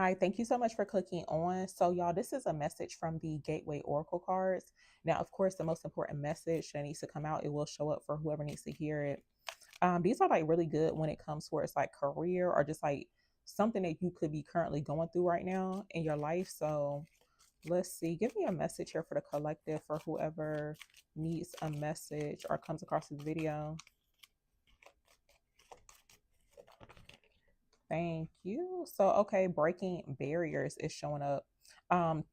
Hi, thank you so much for clicking on. So, y'all, this is a message from the Gateway Oracle cards. Now, of course, the most important message that needs to come out, it will show up for whoever needs to hear it. These are like really good when it comes towards like career or just like something that you could be currently going through right now in your life. So, let's see. Give me a message here for the collective for whoever needs a message or comes across this video. Thank you. So, okay, breaking barriers is showing up. I'm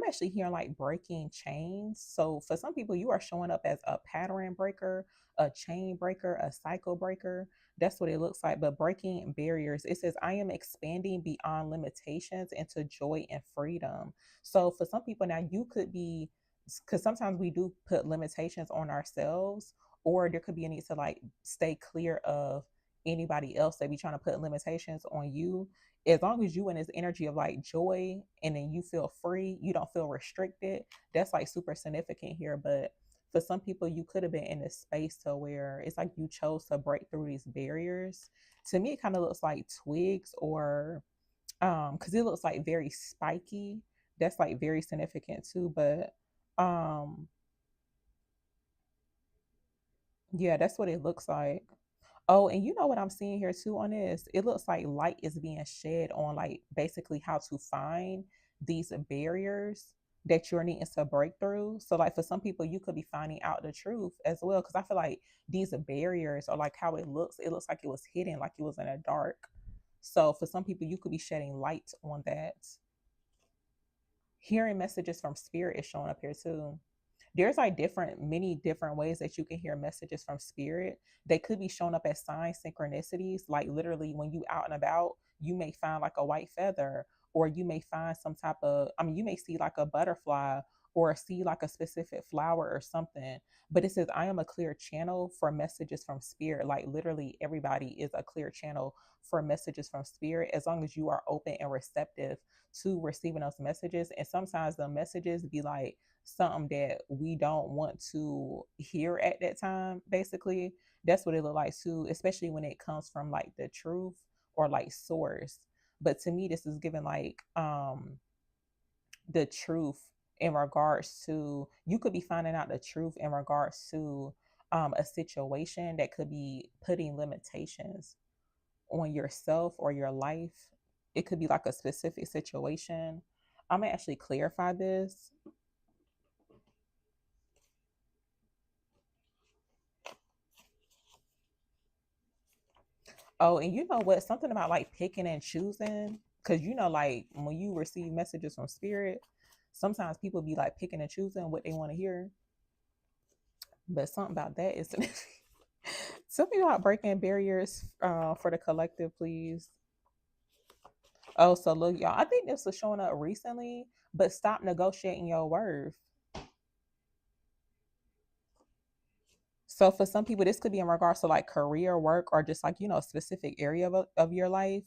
actually hearing like breaking chains. So, for some people, you are showing up as a pattern breaker, a chain breaker, a cycle breaker. That's what it looks like. But breaking barriers, it says, I am expanding beyond limitations into joy and freedom. So, for some people, now you could be, because sometimes we do put limitations on ourselves, or there could be a need to like stay clear of anybody else that be trying to put limitations on you. As long as you in this energy of like joy and then you feel free, you don't feel restricted, that's like super significant here. But for some people, you could have been in this space to where it's like you chose to break through these barriers. To me, it kind of looks like twigs, or because it looks like very spiky. That's like very significant too. But yeah, that's what it looks like. Oh, and you know what I'm seeing here too on this? It looks like light is being shed on like basically how to find these barriers that you're needing to break through. So like for some people, you could be finding out the truth as well. Cause I feel like these barriers are like how it looks like it was hidden, like it was in a dark. So for some people, you could be shedding light on that. Hearing messages from spirit is showing up here too. There's like many different ways that you can hear messages from spirit. They could be shown up as signs, synchronicities, like literally when you out and about, you may find like a white feather, or you may find some type of, I mean, you may see like a butterfly or see like a specific flower or something. But it says, I am a clear channel for messages from spirit. Like literally everybody is a clear channel for messages from spirit as long as you are open and receptive to receiving those messages. And sometimes the messages be like something that we don't want to hear at that time, basically. That's what it look like too, especially when it comes from like the truth or like source. But to me, this is given like the truth in regards to, you could be finding out the truth in regards to a situation that could be putting limitations on yourself or your life. It could be like a specific situation. I'm gonna actually clarify this. Oh, and you know what? Something about like picking and choosing, because you know, like when you receive messages from spirit, sometimes people be like picking and choosing what they want to hear. But something about that is something about breaking barriers for the collective, please. Oh, so look, y'all, I think this was showing up recently, but stop negotiating your worth. So for some people, this could be in regards to like career, work, or just like, you know, a specific area of your life.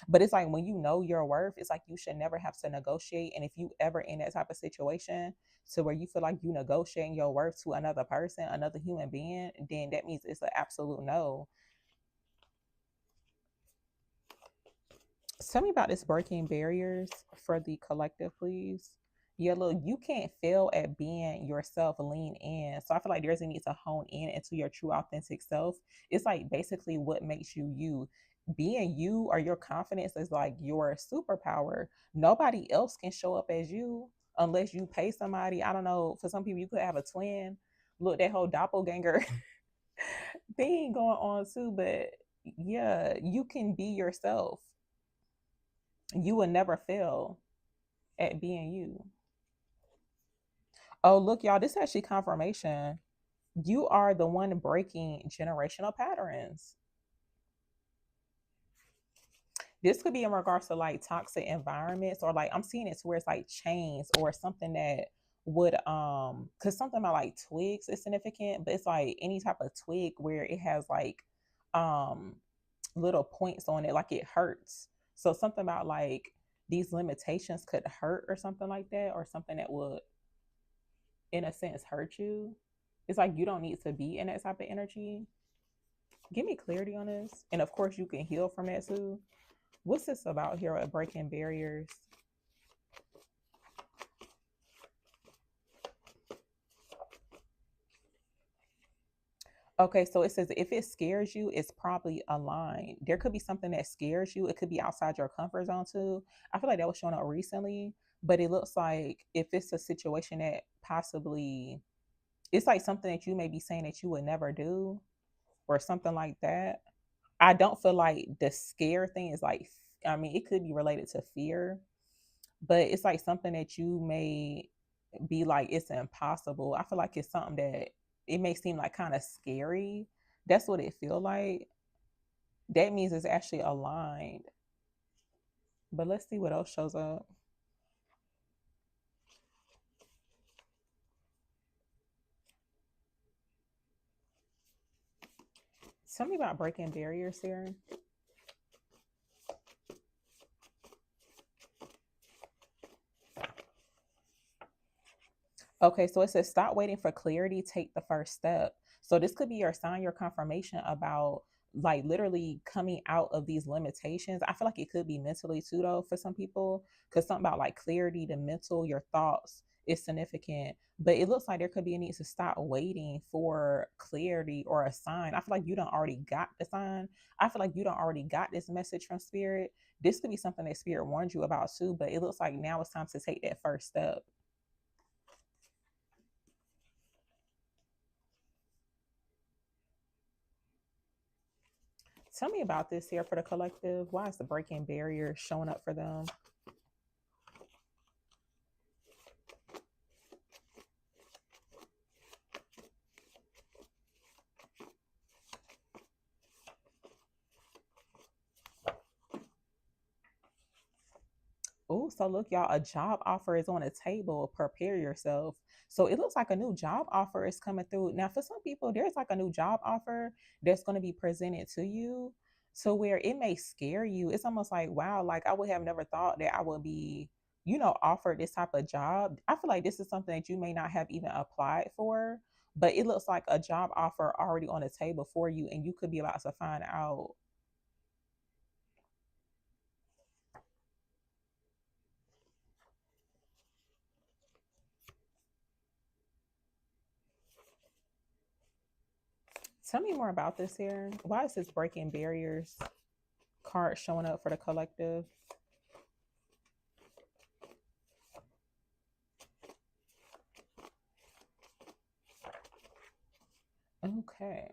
But it's like when you know your worth, it's like you should never have to negotiate. And if you ever in that type of situation to where you feel like you negotiating your worth to another person, another human being, then that means it's an absolute no. Tell me about this breaking barriers for the collective, please. Yeah, look, you can't fail at being yourself, lean in. So I feel like there's a need to hone in into your true authentic self. It's like basically what makes you you. Being you or your confidence is like your superpower. Nobody else can show up as you unless you pay somebody. I don't know. For some people, you could have a twin. Look, that whole doppelganger thing going on too. But yeah, you can be yourself. You will never fail at being you. Oh, look, y'all, this is actually confirmation. You are the one breaking generational patterns. This could be in regards to like toxic environments, or like I'm seeing it to where it's like chains or something that would because something about like twigs is significant, but it's like any type of twig where it has like um little points on it, like it hurts. So something about like these limitations could hurt or something like that, or something that would in a sense hurt you. It's like you don't need to be in that type of energy. Give me clarity on this. And of course you can heal from that too. What's this about here at breaking barriers? Okay, so it says if it scares you, it's probably aligned. There could be something that scares you. It could be outside your comfort zone too. I feel like that was showing up recently, but it looks like if it's a situation that possibly it's like something that you may be saying that you would never do or something like that. I don't feel like the scare thing is like, I mean, it could be related to fear, but it's like something that you may be like, it's impossible. I feel like it's something that it may seem like kind of scary. That's what it feel like. That means it's actually aligned. But let's see what else shows up. Tell me about breaking barriers here. Okay, so it says stop waiting for clarity, take the first step. So this could be your sign, your confirmation about like literally coming out of these limitations. I feel like it could be mentally too though for some people, because something about like clarity, the mental, your thoughts is significant. But it looks like there could be a need to stop waiting for clarity or a sign. I feel like you don't already got the sign. I feel like you don't already got this message from spirit. This could be something that spirit warned you about too, but it looks like now it's time to take that first step. Tell me about this here for the collective. Why is the breaking barrier showing up for them? Oh, so look, y'all, a job offer is on the table. Prepare yourself. So it looks like a new job offer is coming through. Now, for some people, there's like a new job offer that's going to be presented to you. So where it may scare you, it's almost like, wow, like I would have never thought that I would be, offered this type of job. I feel like this is something that you may not have even applied for, but it looks like a job offer already on the table for you, and you could be about to find out. Tell me more about this here. Why is this breaking barriers card showing up for the collective? Okay.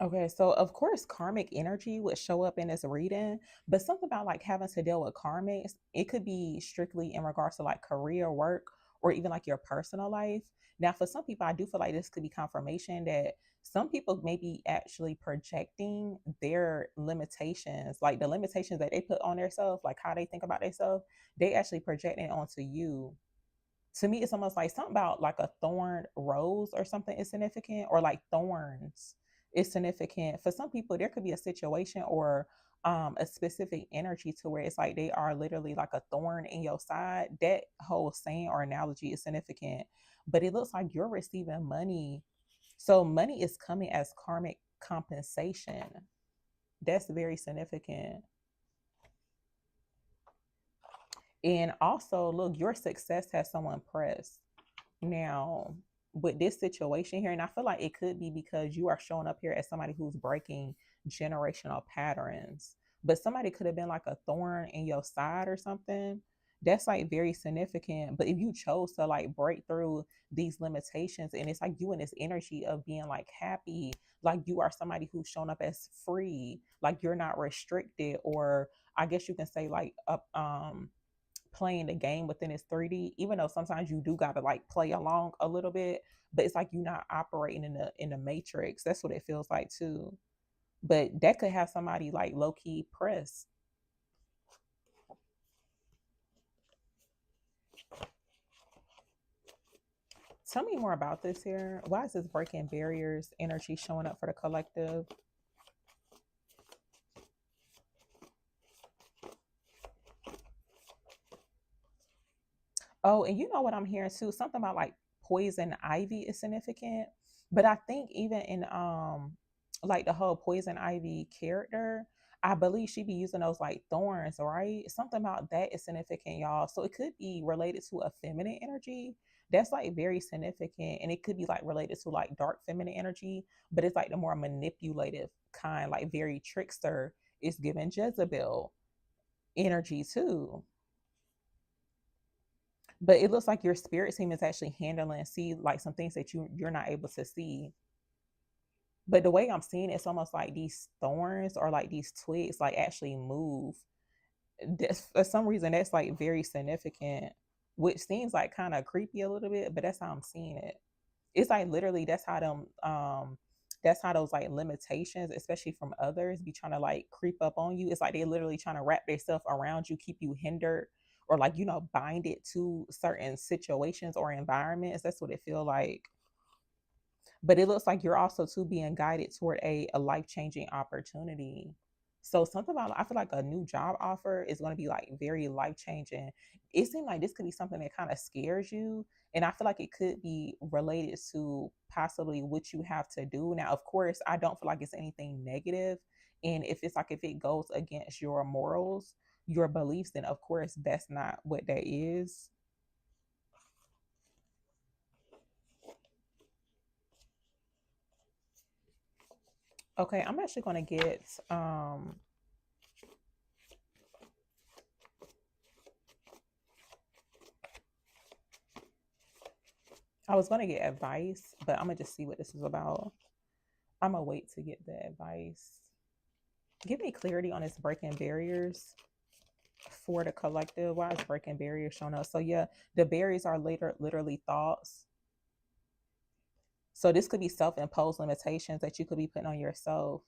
Okay, so of course, karmic energy would show up in this reading, but something about like having to deal with karmics, it could be strictly in regards to like career, work, or even like your personal life. Now, for some people, I do feel like this could be confirmation that some people may be actually projecting their limitations, like the limitations that they put on themselves, like how they think about themselves, they actually project it onto you. To me, it's almost like something about like a thorn rose or something is significant, or like thorns is significant. For some people, there could be a situation or a specific energy to where it's like they are literally like a thorn in your side. That whole saying or analogy is significant, but it looks like you're receiving money. So money is coming as karmic compensation. That's very significant. And also, look, your success has someone pressed. Now, with this situation here, and I feel like it could be because you are showing up here as somebody who's breaking generational patterns, but somebody could have been like a thorn in your side or something. That's like very significant. But if you chose to like break through these limitations, and it's like you in this energy of being like happy, like you are somebody who's shown up as free, like you're not restricted, or I guess you can say like playing the game within its 3D, even though sometimes you do gotta like play along a little bit, but it's like you're not operating in the matrix. That's what it feels like too. But that could have somebody like low key pressed. Tell me more about this here. Why is this breaking barriers energy showing up for the collective? Oh, and you know what I'm hearing too? Something about like poison ivy is significant. But I think even in like the whole poison ivy character, I believe she be using those like thorns, right? Something about that is significant, y'all. So it could be related to a feminine energy. That's like very significant. And it could be like related to like dark feminine energy, but it's like the more manipulative kind, like very trickster. It's giving Jezebel energy too. But it looks like your spirit team is actually handling, see like some things that you're not able to see. But the way I'm seeing it, it's almost like these thorns or like these twigs like actually move. For some reason that's like very significant, which seems like kind of creepy a little bit, but that's how I'm seeing it. It's like literally that's how those like limitations, especially from others, be trying to like creep up on you. It's like they literally trying to wrap themselves around you, keep you hindered, or like bind it to certain situations or environments. That's what it feel like. But it looks like you're also too being guided toward a life-changing opportunity. So something about, I feel like a new job offer is going to be like very life-changing. It seems like this could be something that kind of scares you, and I feel like it could be related to possibly what you have to do. Now of course I don't feel like it's anything negative, and if it's like if it goes against your morals, your beliefs, then of course that's not what that is. Okay, I'm actually going to get I was gonna get advice, but I'm gonna just see what this is about. I'm gonna wait to get the advice. Give me clarity on this breaking barriers for the collective. Why is breaking barriers showing up? So yeah, the barriers are literally thoughts. So this could be self-imposed limitations that you could be putting on yourself.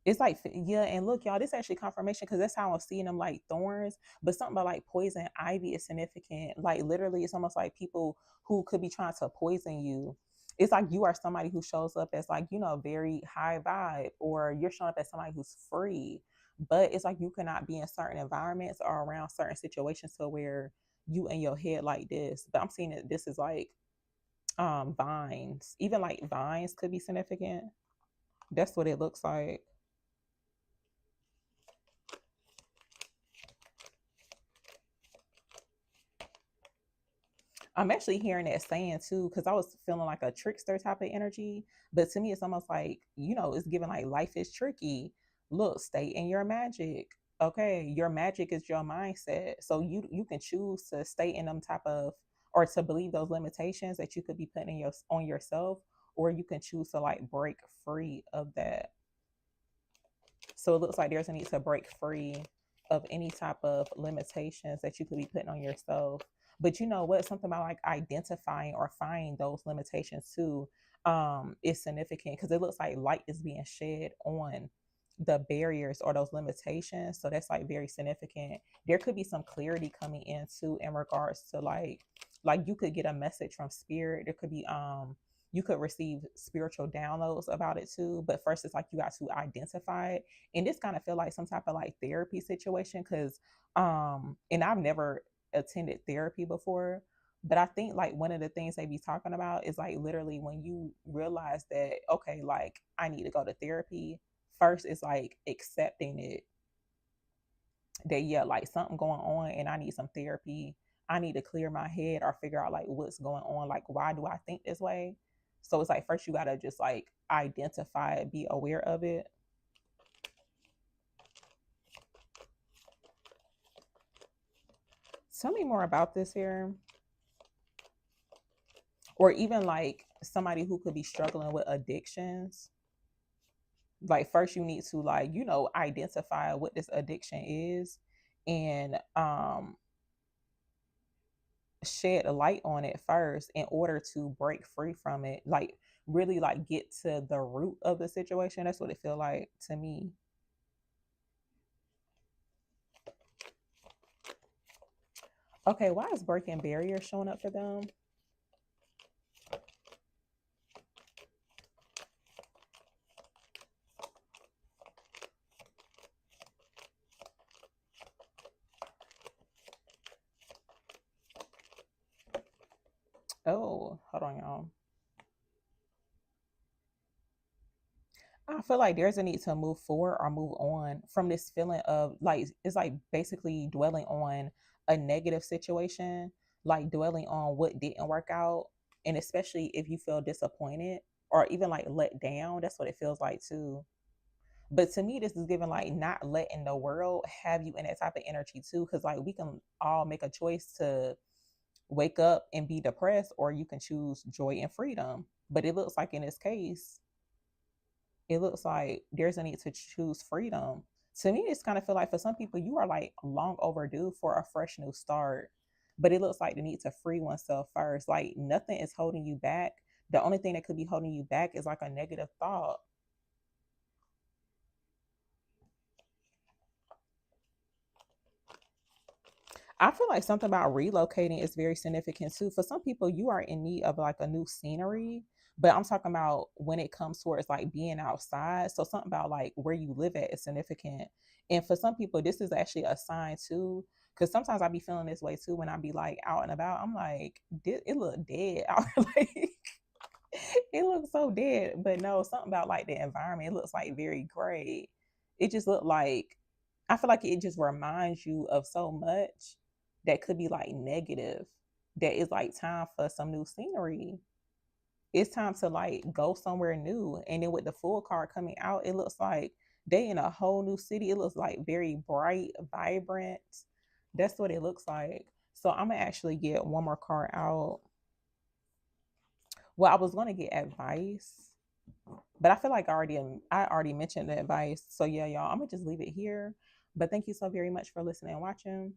It's like, yeah, and look, y'all, this actually confirmation because that's how I'm seeing them like thorns. But something about like poison ivy is significant. Like literally, it's almost like people who could be trying to poison you. It's like you are somebody who shows up as like, very high vibe, or you're showing up as somebody who's free. But it's like you cannot be in certain environments or around certain situations to where you in your head like this. But I'm seeing that this is like vines. Even like vines could be significant. That's what it looks like. I'm actually hearing that saying too, because I was feeling like a trickster type of energy. But to me, it's almost like, it's giving like life is tricky. Look, stay in your magic. Okay. Your magic is your mindset. So you can choose to stay in them type of, or to believe those limitations that you could be putting on yourself, or you can choose to like break free of that. So it looks like there's a need to break free of any type of limitations that you could be putting on yourself. But you know what? Something about like identifying or finding those limitations too is significant because it looks like light is being shed on the barriers or those limitations. So that's like very significant. There could be some clarity coming in too in regards to like you could get a message from spirit. There could be you could receive spiritual downloads about it too. But first, it's like you got to identify it, and this kind of feel like some type of like therapy situation because, and I've never attended therapy before, but I think like one of the things they be talking about is like literally when you realize that okay, like I need to go to therapy. First, it's like accepting it that yeah, like something going on, and I need some therapy. I need to clear my head or figure out like what's going on. Like, why do I think this way? So it's like first you gotta just like identify it, be aware of it. Tell me more about this here. Or even like somebody who could be struggling with addictions. Like first you need to like, identify what this addiction is and shed a light on it first in order to break free from it. Like really like get to the root of the situation. That's what it feel like to me. Okay, why is breaking barriers showing up for them? Oh, hold on, y'all. I feel like there's a need to move forward or move on from this feeling of like, it's like basically dwelling on a negative situation, like dwelling on what didn't work out. And especially if you feel disappointed or even like let down, that's what it feels like too. But to me, this is giving like not letting the world have you in that type of energy too. Cause like we can all make a choice to wake up and be depressed, or you can choose joy and freedom. But it looks like in this case, it looks like there's a need to choose freedom. To me, it's kind of feel like for some people, you are like long overdue for a fresh new start. But it looks like the need to free oneself first. Like nothing is holding you back. The only thing that could be holding you back is like a negative thought. I feel like something about relocating is very significant too. For some people, you are in need of like a new scenery, but I'm talking about when it comes towards like being outside. So something about like where you live at is significant. And for some people, this is actually a sign too. Cause sometimes I be feeling this way too when I be like out and about. I'm like, it look dead out. Like it looks so dead. But no, something about like the environment, it looks like very gray. It just looked like, I feel like it just reminds you of so much that could be like negative. That is like time for some new scenery. It's time to like go somewhere new. And then with the full card coming out, it looks like they in a whole new city. It looks like very bright, vibrant. That's what it looks like. So I'm gonna actually get one more card out. Well, I was gonna get advice, but I feel like I already mentioned the advice. So yeah, y'all, I'm gonna just leave it here. But thank you so very much for listening and watching.